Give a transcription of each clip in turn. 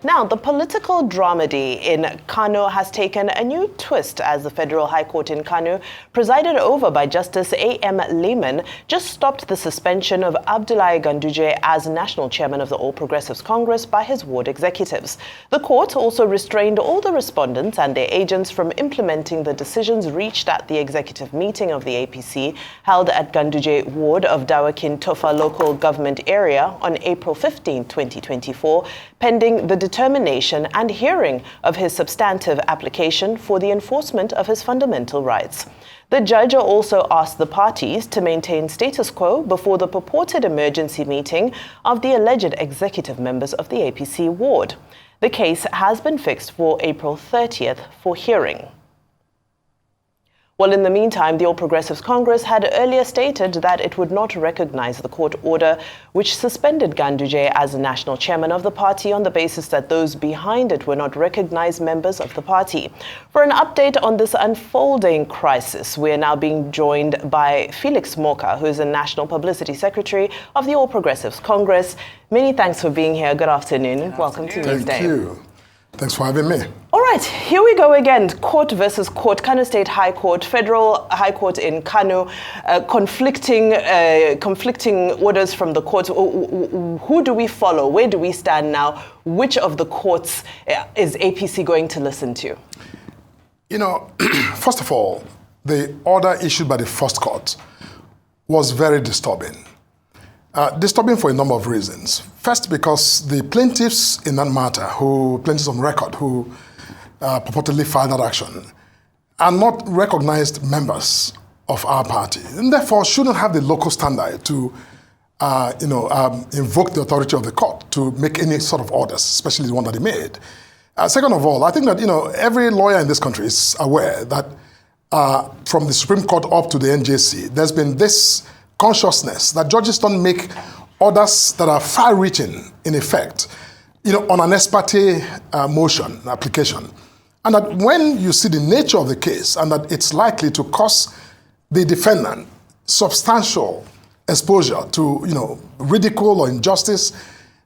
Now, the political dramedy in Kano has taken a new twist as the Federal High Court in Kano, presided over by Justice A.M. Lehman, just stopped the suspension of Abdullahi Ganduje as national chairman of the All Progressives Congress by his ward executives. The court also restrained all the respondents and their agents from implementing the decisions reached at the executive meeting of the APC held at Ganduje ward of Dawakin Tofa local government area on April 15, 2024, pending the determination and hearing of his substantive application for the enforcement of his fundamental rights. The judge also asked the parties to maintain status quo before the purported emergency meeting of the alleged executive members of the APC ward. The case has been fixed for April 30th for hearing. Well, in the meantime, the All Progressives Congress had earlier stated that it would not recognize the court order which suspended Ganduje as national chairman of the party on the basis that those behind it were not recognized members of the party. For an update on this unfolding crisis, we are now being joined by Felix Morka, who is the National Publicity Secretary of the All Progressives Congress. Many thanks for being here. Good afternoon. Welcome to Newsday. Thank you. Thanks for having me. All right, here we go again. Court versus court. Kano State High Court, Federal High Court in Kano, conflicting orders from the court. Who do we follow? Where do we stand now? Which of the courts is APC going to listen to? You know, first of all, the order issued by the first court was very disturbing. Disturbing for a number of reasons. First, because the plaintiffs in that matter, plaintiffs on record who purportedly filed that action, are not recognized members of our party, and therefore shouldn't have the local standard to, invoke the authority of the court to make any sort of orders, especially the one that he made. Second of all, I think that every lawyer in this country is aware that from the Supreme Court up to the NJC, there's been this consciousness that judges don't make orders that are far-reaching in effect, on an ex parte motion application. And that when you see the nature of the case and that it's likely to cause the defendant substantial exposure to, ridicule or injustice,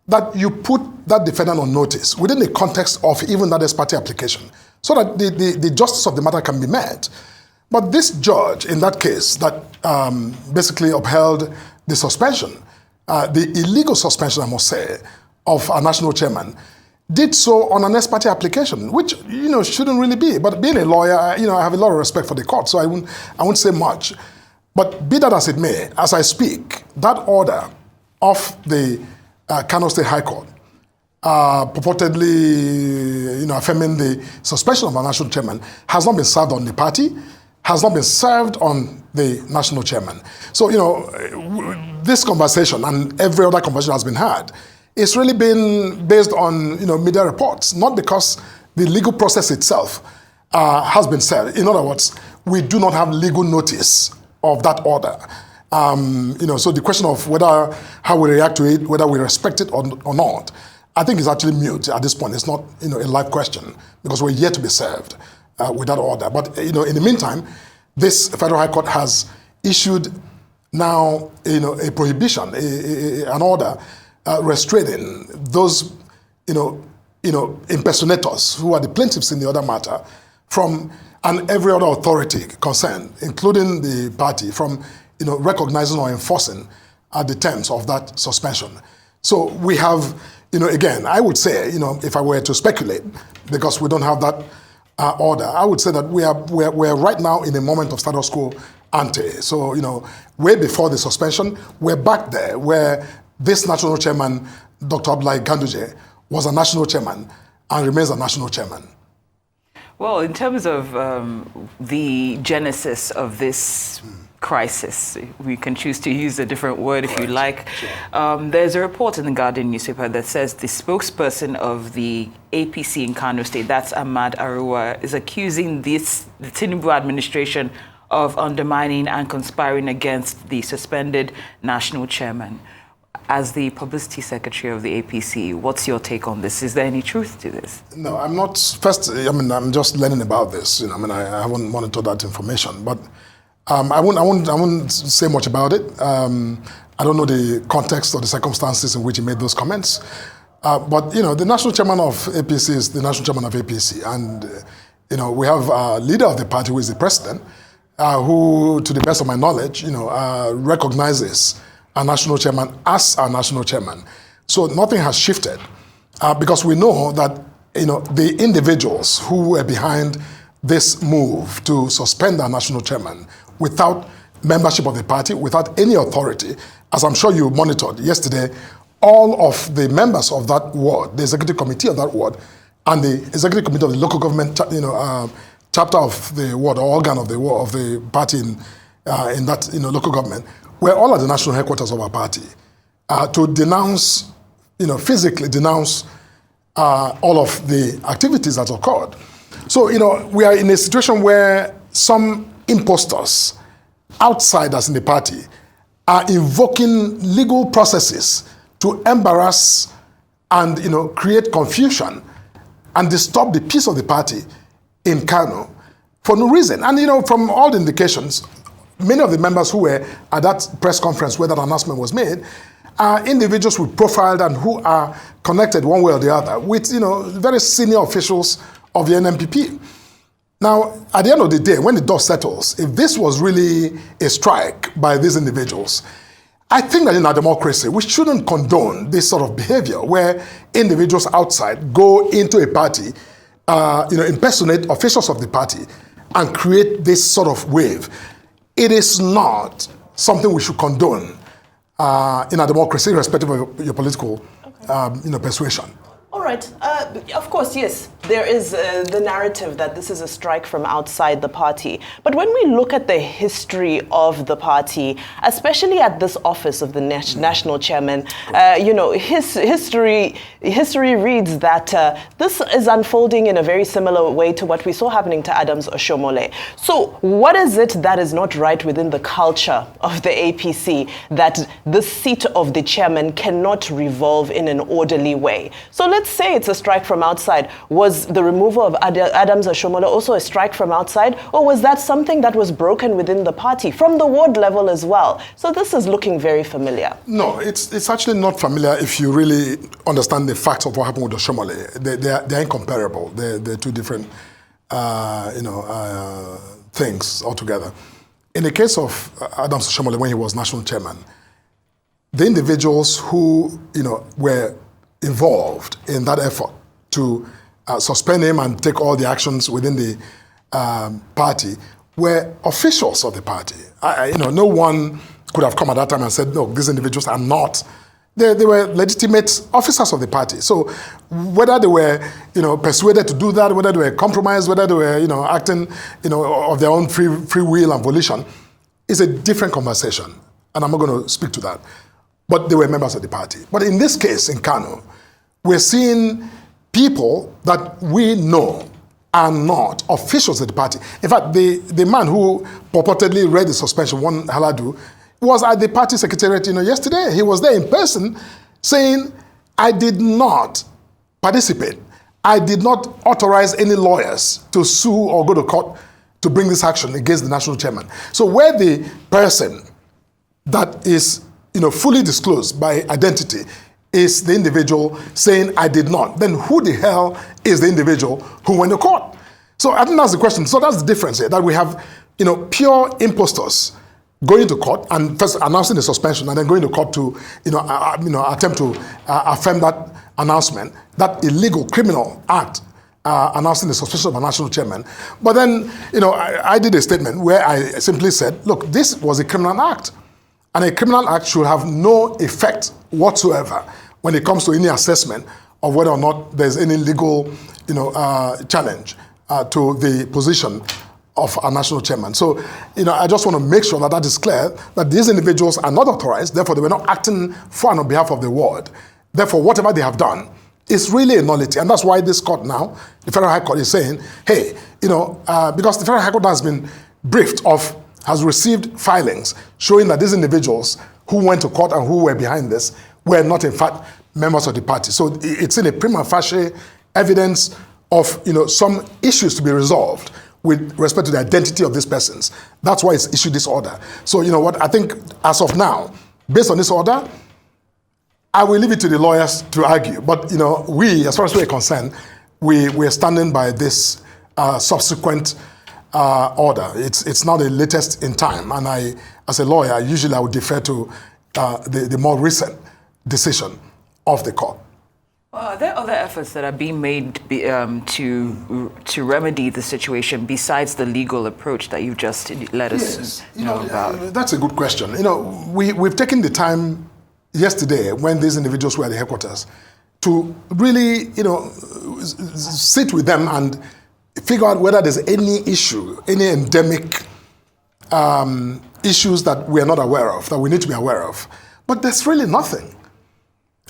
that you put that defendant on notice within the context of even that ex parte application so that the justice of the matter can be met. But this judge, in that case, that basically upheld the suspension, the illegal suspension, I must say, of a national chairman, did so on an ex parte application, which, shouldn't really be. But being a lawyer, I have a lot of respect for the court, so I won't say much. But be that as it may, as I speak, that order of the Kano State High Court, purportedly, affirming the suspension of a national chairman, has not been served on the party, has not been served on the national chairman. So, this conversation and every other conversation has been had. It's really been based on, media reports, not because the legal process itself has been served. In other words, we do not have legal notice of that order. So the question of how we react to it, whether we respect it or not, I think is actually mute at this point. It's not, a live question because we're yet to be served with that order. But, in the meantime, this Federal High Court has issued now, a prohibition, an order restraining those, impersonators who are the plaintiffs in the other matter from, and every other authority concerned, including the party, from, recognizing or enforcing the terms of that suspension. So we have, again, I would say, if I were to speculate, because we don't have that order, I would say that we're right now in a moment of status quo ante. So, way before the suspension, we're back there where this national chairman, Dr. Abdullahi Ganduje, was a national chairman and remains a national chairman. Well, in terms of the genesis of this crisis, we can choose to use a different word if you like. Sure. There's a report in the Guardian newspaper that says the spokesperson of the APC in Kano State, that's Ahmad Arua, is accusing the Tinubu administration of undermining and conspiring against the suspended national chairman. As the publicity secretary of the APC, what's your take on this? Is there any truth to this? No, I'm not. First, I'm just learning about this. I haven't monitored that information, but I won't say much about it. I don't know the context or the circumstances in which he made those comments. But, the national chairman of APC is the national chairman of APC. And, we have a leader of the party who is the president, who, to the best of my knowledge, recognizes our national chairman as our national chairman. So nothing has shifted because we know that, the individuals who were behind this move to suspend our national chairman without membership of the party, without any authority, as I'm sure you monitored yesterday, all of the members of that ward, the executive committee of that ward, and the executive committee of the local government, chapter of the ward or organ of the party in that local government, were all at the national headquarters of our party to denounce, physically denounce all of the activities that occurred. So, we are in a situation where some imposters, outsiders in the party, are invoking legal processes to embarrass and, create confusion and disturb the peace of the party in Kano for no reason. And, from all the indications, many of the members who were at that press conference where that announcement was made are individuals who profiled and who are connected one way or the other with, very senior officials of the NMPP. Now, at the end of the day, when the dust settles, if this was really a strike by these individuals, I think that in our democracy, we shouldn't condone this sort of behavior where individuals outside go into a party, impersonate officials of the party and create this sort of wave. It is not something we should condone in our democracy, irrespective of your political persuasion. All right. Of course, yes, there is the narrative that this is a strike from outside the party. But when we look at the history of the party, especially at this office of the national chairman, his history reads that this is unfolding in a very similar way to what we saw happening to Adams Oshomole. So what is it that is not right within the culture of the APC that the seat of the chairman cannot revolve in an orderly way? So let's say it's a strike from outside. Was the removal of Adams Oshomole also a strike from outside, or was that something that was broken within the party from the ward level as well? So this is looking very familiar. No, it's actually not familiar if you really understand the facts of what happened with Oshomole. They're incomparable. They're two different things altogether. In the case of Adams Oshomole, when he was national chairman, the individuals who were involved in that effort to suspend him and take all the actions within the party were officials of the party. No one could have come at that time and said, no, these individuals are not. They were legitimate officers of the party. So whether they were, persuaded to do that, whether they were compromised, whether they were, acting, of their own free will and volition, is a different conversation. And I'm not going to speak to that. But they were members of the party. But in this case, in Kano, we're seeing people that we know are not officials of the party. In fact, the man who purportedly read the suspension, one Haladu, was at the party secretariat yesterday. He was there in person saying, I did not participate. I did not authorize any lawyers to sue or go to court to bring this action against the national chairman. So where the person that is fully disclosed by identity is the individual saying, I did not, then who the hell is the individual who went to court? So I think that's the question. So that's the difference here, that we have, pure imposters going to court and first announcing the suspension and then going to court to, attempt to affirm that announcement, that illegal criminal act, announcing the suspension of a national chairman. But then, I did a statement where I simply said, look, this was a criminal act. And a criminal act should have no effect whatsoever when it comes to any assessment of whether or not there's any legal, challenge to the position of our national chairman. So, I just want to make sure that is clear, that these individuals are not authorized, therefore they were not acting for and on behalf of the ward. Therefore, whatever they have done is really a nullity. And that's why this court now, the Federal High Court, is saying, hey, because the Federal High Court has been briefed of, has received filings showing that these individuals who went to court and who were behind this were not, in fact, members of the party. So it's in a prima facie evidence of, some issues to be resolved with respect to the identity of these persons. That's why it's issued this order. So, I think as of now, based on this order, I will leave it to the lawyers to argue. But, we, as far as we're concerned, we're standing by this subsequent order. It's not the latest in time. And I, as a lawyer, usually I would defer to the more recent decision of the court. Are there other efforts that are being made to remedy the situation besides the legal approach that you've just let us know about? That's a good question. We've taken the time yesterday when these individuals were at the headquarters to really, sit with them and figure out whether there's any issue, any endemic issues that we are not aware of, that we need to be aware of. But there's really nothing.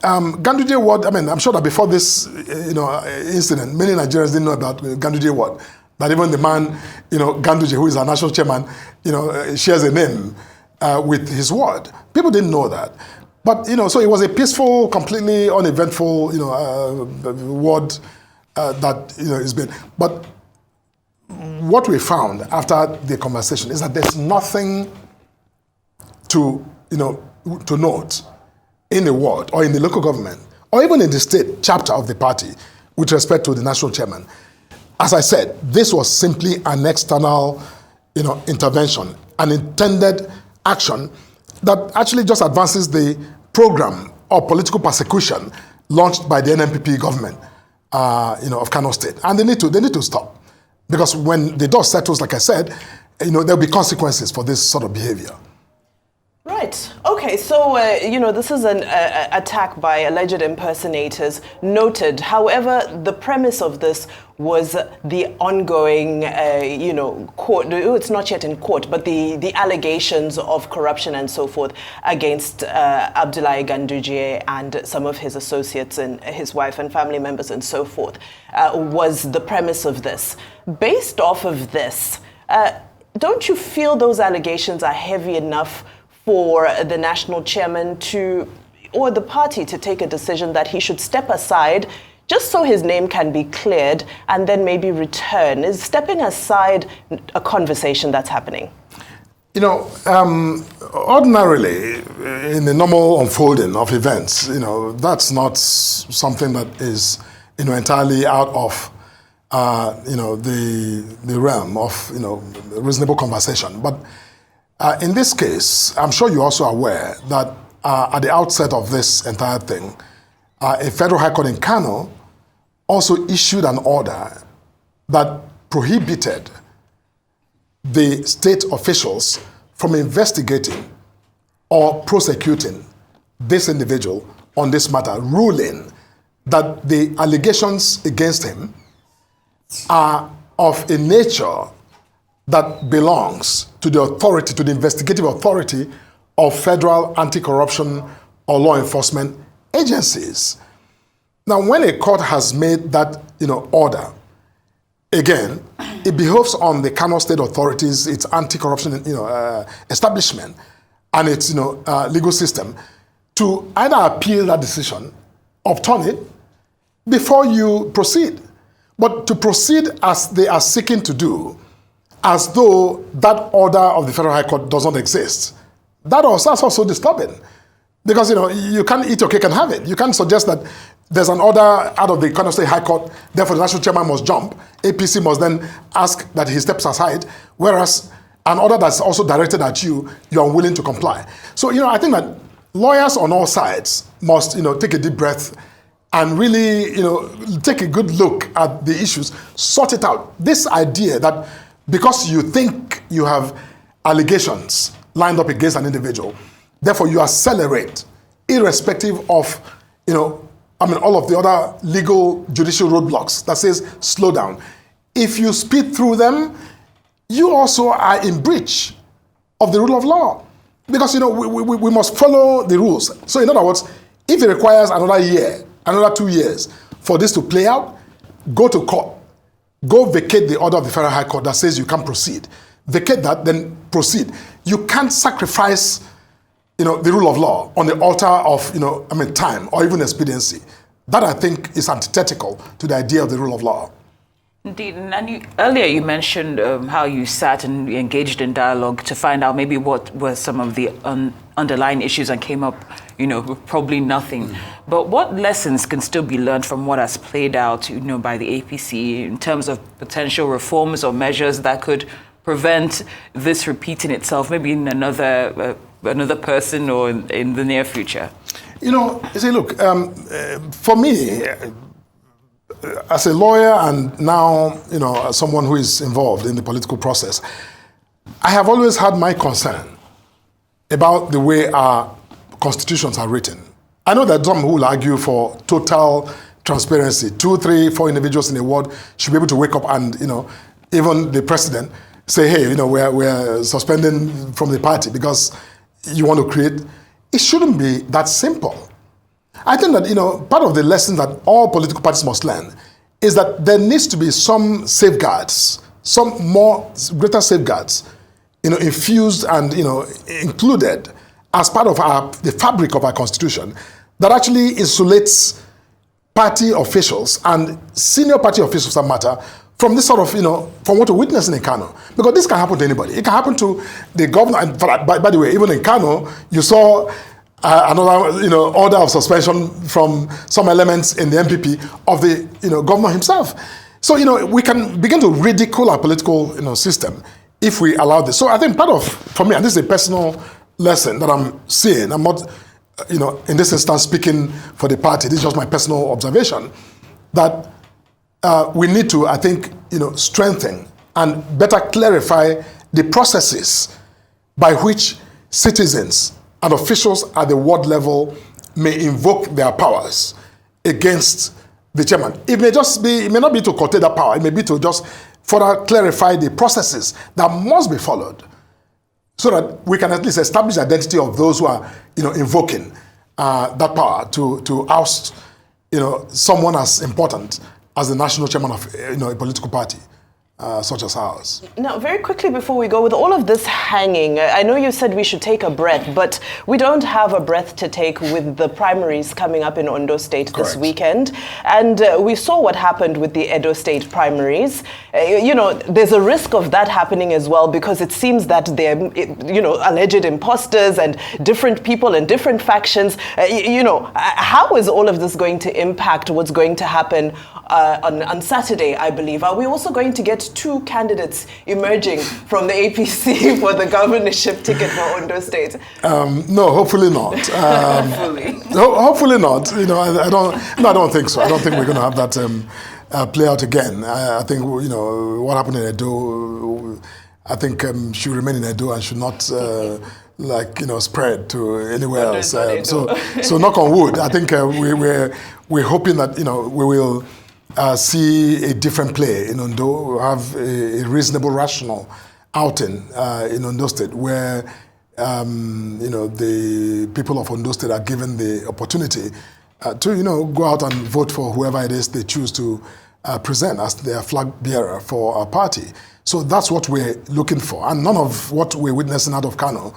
Ganduje Ward, I'm sure that before this, incident, many Nigerians didn't know about Ganduje Ward. That even the man, Ganduje, who is our national chairman, shares a name with his ward. People didn't know that. But, so it was a peaceful, completely uneventful, ward that, has been. But what we found after the conversation is that there's nothing to note in the ward or in the local government or even in the state chapter of the party with respect to the national chairman. As I said, this was simply an external, intervention, an intended action that actually just advances the program of political persecution launched by the NNPP government, of Kano State. And they need to stop. Because when the dust settles, like I said, there'll be consequences for this sort of behavior. Right. Okay. So, this is an attack by alleged impersonators, noted. However, the premise of this was the ongoing, court. It's not yet in court, but the allegations of corruption and so forth against Abdullahi Ganduje and some of his associates and his wife and family members and so forth was the premise of this. Based off of this, don't you feel those allegations are heavy enough for the national chairman or the party to take a decision that he should step aside just so his name can be cleared and then maybe return? Is stepping aside a conversation that's happening? Ordinarily, in the normal unfolding of events, that's not something that is, entirely out of, the realm of, reasonable conversation. But in this case, I'm sure you're also aware that at the outset of this entire thing, a federal high court in Kano also issued an order that prohibited the state officials from investigating or prosecuting this individual on this matter, ruling that the allegations against him are of a nature that belongs to the authority, to the investigative authority of federal anti-corruption or law enforcement agencies. Now, when a court has made that, order, again, it behoves on the Kano State authorities, its anti-corruption, establishment, and its, legal system to either appeal that decision, upturn it, before you proceed. But to proceed as they are seeking to do, as though that order of the Federal High Court does not exist, that's also disturbing. Because, you can't eat your cake and have it. You can't suggest that there's an order out of the Kano State High Court, therefore the national chairman must jump, APC must then ask that he steps aside, whereas an order that's also directed at you, you're unwilling to comply. So, I think that lawyers on all sides must, take a deep breath and really, take a good look at the issues, sort it out. This idea that because you think you have allegations lined up against an individual, therefore you accelerate, irrespective of, all of the other legal judicial roadblocks that says slow down. If you speed through them, you also are in breach of the rule of law. Because, we must follow the rules. So in other words, if it requires another year, another 2 years for this to play out, go to court. Go vacate the order of the Federal High Court that says you can't proceed. Vacate that, then proceed. You can't sacrifice, the rule of law on the altar of, time or even expediency. That, I think, is antithetical to the idea of the rule of law. Indeed, and earlier you mentioned how you sat and engaged in dialogue to find out maybe what were some of the underlying issues and came up, probably nothing. But what lessons can still be learned from what has played out, by the APC in terms of potential reforms or measures that could prevent this repeating itself, maybe in another person or in the near future? You see, look, for me, as a lawyer and now, as someone who is involved in the political process, I have always had my concern about the way our constitutions are written. I know that some who will argue for total transparency. 2, 3, 4 individuals in the world should be able to wake up and, even the president say, hey, we're suspending from the party because you want to create. It shouldn't be that simple. I think that, part of the lesson that all political parties must learn is that there needs to be some safeguards, some greater safeguards, infused and, included as part of the fabric of our constitution that actually insulates party officials and senior party officials that matter from this sort of, from what we're witnessing in Kano. Because this can happen to anybody. It can happen to the governor. And by the way, even in Kano, you saw another, order of suspension from some elements in the MPP of the, governor himself. So, we can begin to ridicule our political, system if we allow this. So I think for me, and this is a personal lesson that I'm seeing, I'm not, in this instance speaking for the party, this is just my personal observation, that we need to, I think, strengthen and better clarify the processes by which citizens and officials at the ward level may invoke their powers against the chairman. It may not be to curtail that power, it may be to just further clarify the processes that must be followed so that we can at least establish the identity of those who are, invoking that power to oust, someone as important as the national chairman of, a political party. Such as ours. Now, very quickly before we go, with all of this hanging, I know you said we should take a breath, but we don't have a breath to take with the primaries coming up in Ondo State this weekend. And we saw what happened with the Edo State primaries. There's a risk of that happening as well because it seems that they're, alleged imposters and different people and different factions. How is all of this going to impact what's going to happen on Saturday, I believe? Are we also going to get 2 candidates emerging from the APC for the governorship ticket for Ondo State? No, hopefully not. Hopefully not. I don't think so. I don't think we're going to have that play out again. I think what happened in Edo, I think should remain in Edo and should not spread to anywhere else. So knock on wood. I think we're hoping that we will see a different play in Ondo, have a reasonable, rational outing in Ondo State where, the people of Ondo State are given the opportunity to, go out and vote for whoever it is they choose to present as their flag bearer for our party. So that's what we're looking for. And none of what we're witnessing out of Kano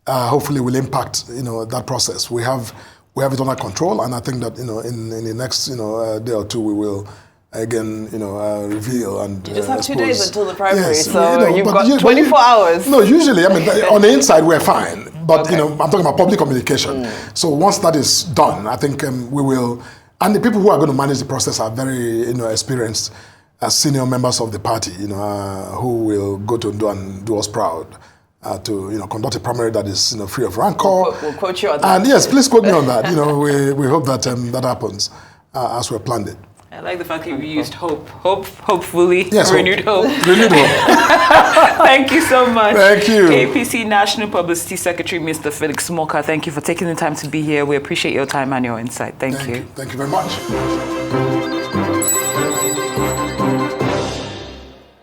hopefully will impact, that process. We have it under control, and I think that in the next day or two we will again reveal and you just have 2 days until the primary, yes, so you've got 24 hours. No, usually on the inside we're fine, but I'm talking about public communication. So once that is done, I think we will, and the people who are going to manage the process are very experienced senior members of the party, who will go to do us proud. To conduct a primary that is free of rancor. We'll quote you on that. And yes, please quote me on that. We hope that that happens as we planned it. I like the fact that you used hopefully, yes, renewed hope. Renewed hope. Thank you so much. Thank you. APC National Publicity Secretary, Mr. Felix Morka, thank you for taking the time to be here. We appreciate your time and your insight. Thank you. Thank you very much.